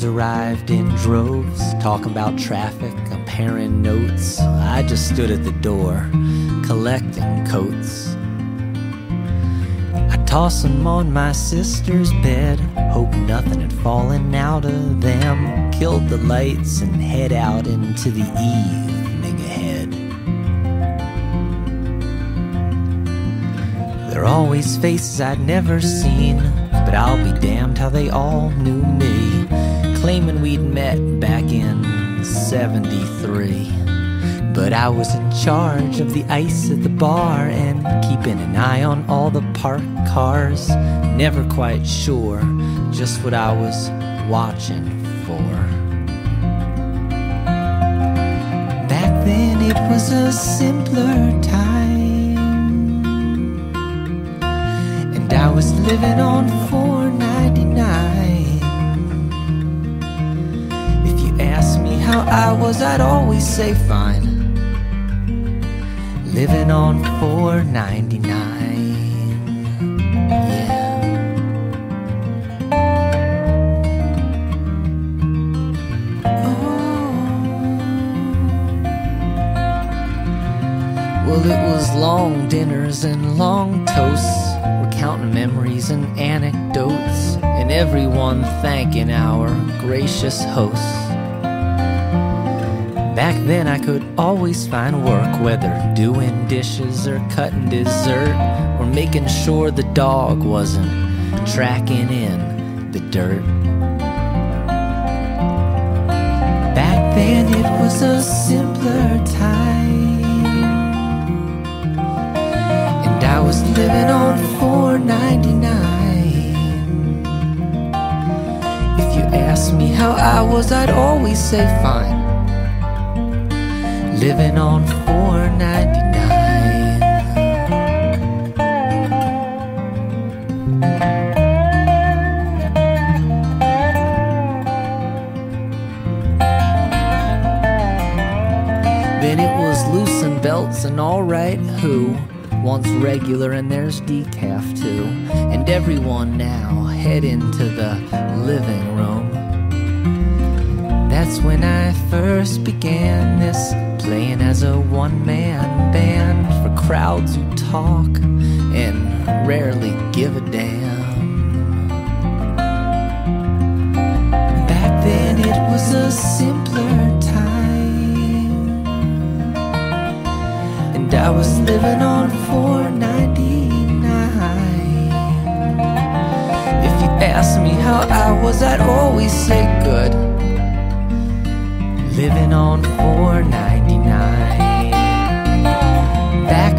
Trains arrived in droves, talking about traffic, comparing notes. I just stood at the door, collecting coats. I tossed them on my sister's bed, hope nothing had fallen out of them. Killed the lights and head out into the evening ahead. There are always faces I'd never seen, but I'll be damned how they all knew me, claiming we'd met back in '73. But I was in charge of the ice at the bar and keeping an eye on all the parked cars. Never quite sure just what I was watching for. Back then it was a simpler time, and I was living on $4.99. If you asked me how I was, I'd always say fine. Living on $4.99, yeah. Oh. Well, it was long dinners and long toasts, recounting memories and anecdotes, and everyone thanking our gracious hosts. Back then I could always find work, whether doing dishes or cutting dessert, or making sure the dog wasn't tracking in the dirt. Back then it was a simpler time, and I was living on $4.99. If you asked me how I was, I'd always say fine. Living on $4.99. Then it was loosen belts and alright who, once regular and there's decaf too, and everyone now head into the living room. That's when I first began this, playing as a one-man band for crowds who talk and rarely give a damn. Back then it was a simpler time, and I was living on $4.99. If you asked me how I was, I'd always say good. Living on $4.99. Back